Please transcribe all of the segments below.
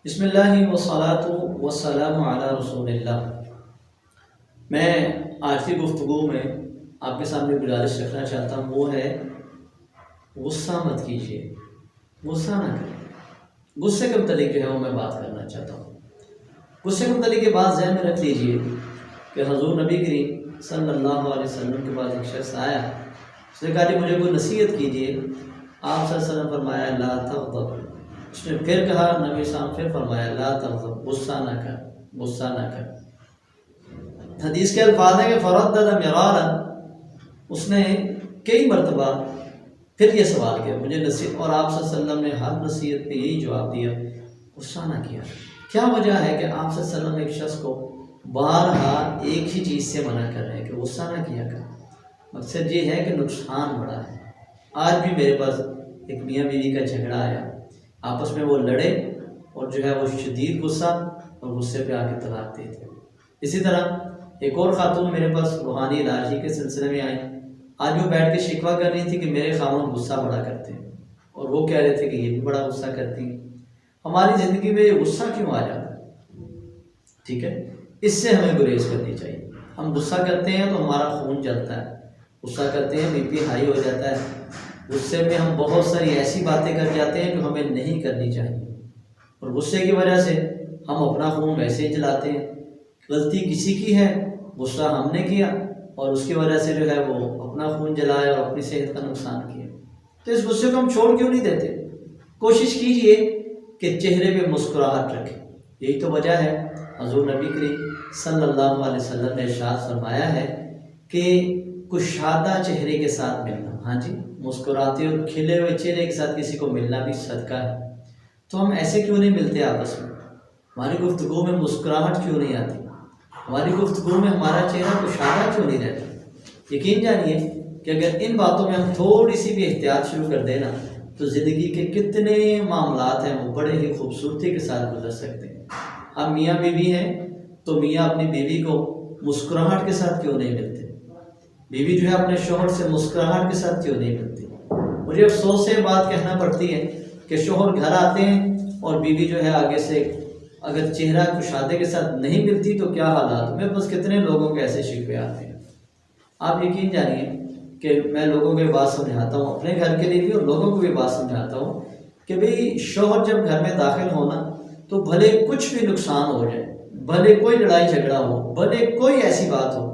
بسم اللہ والصلاۃ والسلام علی رسول اللہ۔ میں آج کی گفتگو میں آپ کے سامنے گزارش رکھنا چاہتا ہوں، وہ ہے غصہ مت کیجیے، غصہ نہ کریں۔ غصے کے متعلق جو ہے وہ میں بات کرنا چاہتا ہوں۔ غصے کے متعلق یہ بات ذہن میں رکھ لیجیے کہ حضور نبی کریم صلی اللہ علیہ وسلم کے پاس ایک شخص آیا، اس نے کہا جی مجھے کوئی نصیحت کیجیے۔ آپ صلی اللہ علیہ وسلم فرمایا لا تغضب۔ اس نے پھر کہا، نبی صاحب پھر فرمایا لا تغضب، غصہ نہ کر، غصہ نہ کر۔ حدیث کے الفاظ ہیں کہ فردد مرارا، اس نے کئی مرتبہ پھر یہ سوال کیا مجھے نصیحت، اور آپ صلی اللہ علیہ وسلم نے ہر نصیحت پہ یہی جواب دیا، غصہ نہ کیا۔ کیا وجہ ہے کہ آپ صلی اللہ علیہ وسلم ایک شخص کو بارہا ایک ہی چیز سے منع کر رہے ہیں کہ غصہ نہ کیا کر؟ مقصد یہ ہے کہ نقصان بڑا ہے۔ آج بھی میرے پاس ایک میاں بیوی کا جھگڑا آیا، آپس میں وہ لڑے اور جو ہے وہ شدید غصہ، اور غصے پہ آ کے طلاق دے دیا۔ اسی طرح ایک اور خاتون میرے پاس روحانی علاج کے سلسلے میں آئی، آج وہ بیٹھ کے شکوہ کر رہی تھی کہ میرے خاوند غصہ بڑا کرتے ہیں، اور وہ کہہ رہے تھے کہ یہ بھی بڑا غصہ کرتی ہیں۔ ہماری زندگی میں یہ غصہ کیوں آ جاتا ہے؟ ٹھیک ہے، اس سے ہمیں گریز کرنی چاہیے۔ ہم غصہ کرتے ہیں تو ہمارا خون جلتا ہے، غصہ کرتے ہیں بی پی ہائی ہو جاتا ہے، غصے میں ہم بہت ساری ایسی باتیں کر جاتے ہیں جو ہمیں نہیں کرنی چاہیے، اور غصے کی وجہ سے ہم اپنا خون ویسے ہی جلاتے ہیں۔ غلطی کسی کی ہے، غصہ ہم نے کیا، اور اس کی وجہ سے جو ہے وہ اپنا خون جلایا اور اپنی صحت کا نقصان کیا۔ تو اس غصے کو ہم چھوڑ کیوں نہیں دیتے؟ کوشش کیجئے کہ چہرے پہ مسکراہٹ رکھیں۔ یہی تو وجہ ہے حضور نبی کریم صلی اللہ علیہ وسلم نے ارشاد فرمایا ہے کہ کشادہ چہرے کے ساتھ ملنا، ہاں جی، مسکراتے اور کھلے ہوئے چہرے کے ساتھ کسی کو ملنا بھی صدقہ ہے۔ تو ہم ایسے کیوں نہیں ملتے آپس میں؟ ہماری گفتگو میں مسکراہٹ کیوں نہیں آتی؟ ہماری گفتگو میں ہمارا چہرہ کشادہ کیوں نہیں رہتا؟ یقین جانیے کہ اگر ان باتوں میں ہم تھوڑی سی بھی احتیاط شروع کر دیں نا، تو زندگی کے کتنے معاملات ہیں وہ بڑے ہی خوبصورتی کے ساتھ گزر سکتے ہیں۔ ہم میاں بیوی ہیں تو میاں اپنی بیوی کو مسکراہٹ کے ساتھ کیوں نہیں ملتے؟ بیوی جو ہے اپنے شوہر سے مسکراہٹ کے ساتھ کیوں نہیں ملتی؟ مجھے افسوس سے بات کہنا پڑتی ہے کہ شوہر گھر آتے ہیں اور بیوی جو ہے آگے سے اگر چہرہ کشادے کے ساتھ نہیں ملتی تو کیا حالات؟ میرے پاس کتنے لوگوں کے ایسے شکوے آتے ہیں۔ آپ یقین جانیے کہ میں لوگوں کو یہ بات سمجھاتا ہوں، اپنے گھر کے لیے بھی اور لوگوں کو بھی بات سمجھاتا ہوں کہ بھئی شوہر جب گھر میں داخل ہونا تو بھلے کچھ بھی نقصان ہو جائے، بھلے کوئی لڑائی جھگڑا ہو، بھلے کوئی ایسی بات ہو،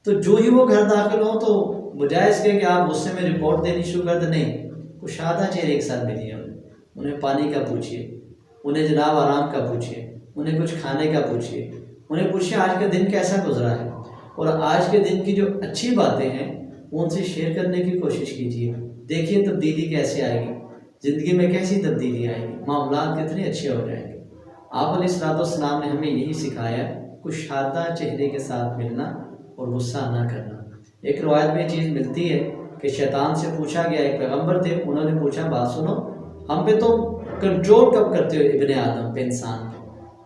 تو جو ہی وہ گھر داخل ہوں تو بجائے اس کے کہ آپ غصے میں رپورٹ دینی شروع کر دیں، نہیں، کشادہ چہرے کے ساتھ ملیے، انہیں پانی کا پوچھیے، انہیں جناب آرام کا پوچھیے، انہیں کچھ کھانے کا پوچھیے، انہیں پوچھیے آج کا دن کیسا گزرا ہے، اور آج کے دن کی جو اچھی باتیں ہیں وہ ان سے شیئر کرنے کی کوشش کیجیے۔ دیکھیے تبدیلی کیسے آئے گی، زندگی میں کیسی تبدیلی آئے گی، معاملات کتنے اچھے ہو جائیں گے۔ آپ علیہ الصلوۃ والسلام نے ہمیں یہی سکھایا، کشادہ چہرے کے ساتھ ملنا اور غصہ نہ کرنا۔ ایک روایت میں چیز ملتی ہے کہ شیطان سے پوچھا گیا، ایک پیغمبر تھے، انہوں نے پوچھا بات سنو، ہم پہ تم کنٹرول کب کرتے ہو ابن آدم پہ، انسان پہ؟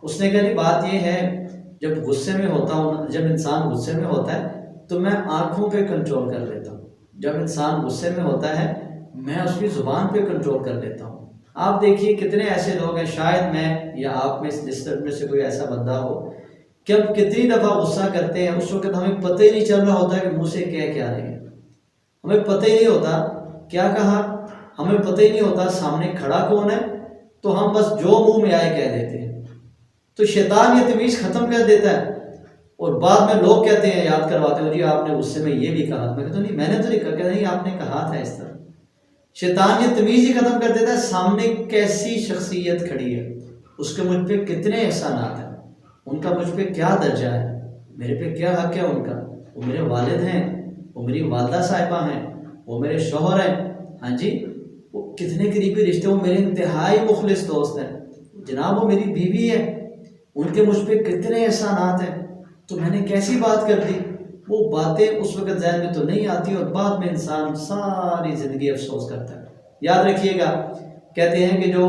اس نے کہا بات یہ ہے جب غصے میں ہوتا ہوں، جب انسان غصے میں ہوتا ہے تو میں آنکھوں پہ کنٹرول کر لیتا ہوں، جب انسان غصے میں ہوتا ہے میں اس کی زبان پہ کنٹرول کر لیتا ہوں۔ آپ دیکھیے کتنے ایسے لوگ ہیں، شاید میں یا آپ میں جس میں سے کوئی ایسا بندہ ہو کہ ہم کتنی دفعہ غصہ کرتے ہیں، اس وقت ہمیں پتہ ہی نہیں چل رہا ہوتا کہ منہ سے کہہ کیا رہے ہیں، ہمیں پتہ ہی نہیں ہوتا کیا کہا، ہمیں پتہ ہی نہیں ہوتا سامنے کھڑا کون ہے، تو ہم بس جو منہ میں آئے کہہ دیتے ہیں۔ تو شیطان یہ تمیز ختم کر دیتا ہے، اور بعد میں لوگ کہتے ہیں، یاد کرواتے ہیں، جی آپ نے غصے میں یہ بھی کہا، میں کہتا ہوں نہیں، میں نے تو نہیں کہا، نہیں آپ نے کہا تھا اس طرح۔ شیطان یہ تمیز ہی ختم کر دیتا ہے، سامنے کیسی شخصیت کھڑی ہے، اس کے مجھ پہ کتنے احسانات ہیں، ان کا مجھ پہ کیا درجہ ہے، میرے پہ کیا حق ہے ان کا، وہ میرے والد ہیں، وہ میری والدہ صاحبہ ہیں، وہ میرے شوہر ہیں، ہاں جی، وہ کتنے قریبی رشتے، وہ میرے انتہائی مخلص دوست ہیں، جناب وہ میری بیوی ہے، ان کے مجھ پہ کتنے احسانات ہیں، تو میں نے کیسی بات کر دی۔ وہ باتیں اس وقت ذہن میں تو نہیں آتی، اور بعد میں انسان ساری زندگی افسوس کرتا ہے۔ یاد رکھیے گا، کہتے ہیں کہ جو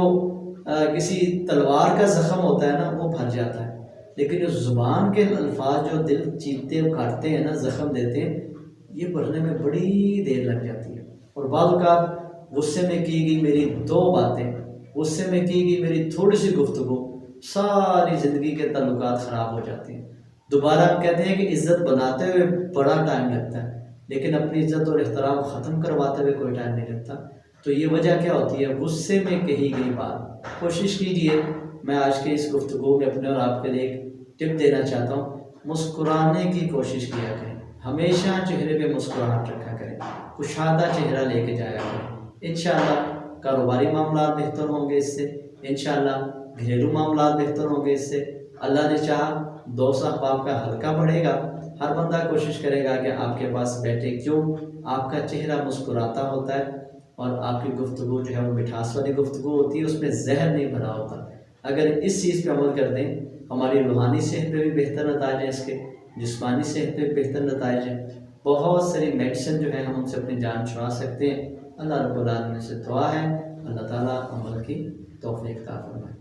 کسی تلوار کا زخم ہوتا ہے نا وہ بھر جاتا ہے، لیکن جو زبان کے الفاظ جو دل چیرتے اور کاٹتے ہیں نا، زخم دیتے ہیں، یہ بھرنے میں بڑی دیر لگ جاتی ہے۔ اور بعض اوقات غصے میں کی گئی میری دو باتیں، غصے میں کی گئی میری تھوڑی سی گفتگو ساری زندگی کے تعلقات خراب ہو جاتے ہیں۔ دوبارہ ہم کہتے ہیں کہ عزت بناتے ہوئے بڑا ٹائم لگتا ہے، لیکن اپنی عزت اور احترام ختم کرواتے ہوئے کوئی ٹائم نہیں لگتا۔ تو یہ وجہ کیا ہوتی ہے؟ غصے میں کہی گئی بات۔ کوشش کیجئے، میں آج کے اس گفتگو میں اپنے اور آپ کے لیے ایک ٹپ دینا چاہتا ہوں، مسکرانے کی کوشش کیا کریں، ہمیشہ چہرے پہ مسکراہٹ رکھا کریں، کشادہ چہرہ لے کے جایا کریں۔ انشاءاللہ کاروباری معاملات بہتر ہوں گے اس سے، انشاءاللہ گھریلو معاملات بہتر ہوں گے اس سے۔ اللہ نے چاہا دوست احباب کا حلقہ بڑھے گا، ہر بندہ کوشش کرے گا کہ آپ کے پاس بیٹھے، کیوں؟ آپ کا چہرہ مسکراتا ہوتا ہے اور آپ کی گفتگو جو ہے وہ مٹھاس والی گفتگو ہوتی ہے، اس میں زہر نہیں بھرا ہوتا۔ اگر اس چیز پہ عمل کر دیں، ہماری روحانی صحت پہ بھی بہتر نتائج ہیں اس کے، جسمانی صحت پہ بہتر نتائج ہیں، بہت ساری میڈیسن جو ہے ہم ان سے اپنی جان چھڑا سکتے ہیں۔ اللہ رب العالمین سے دعا ہے اللہ تعالیٰ عمل کی توفیق عطا فرمائے۔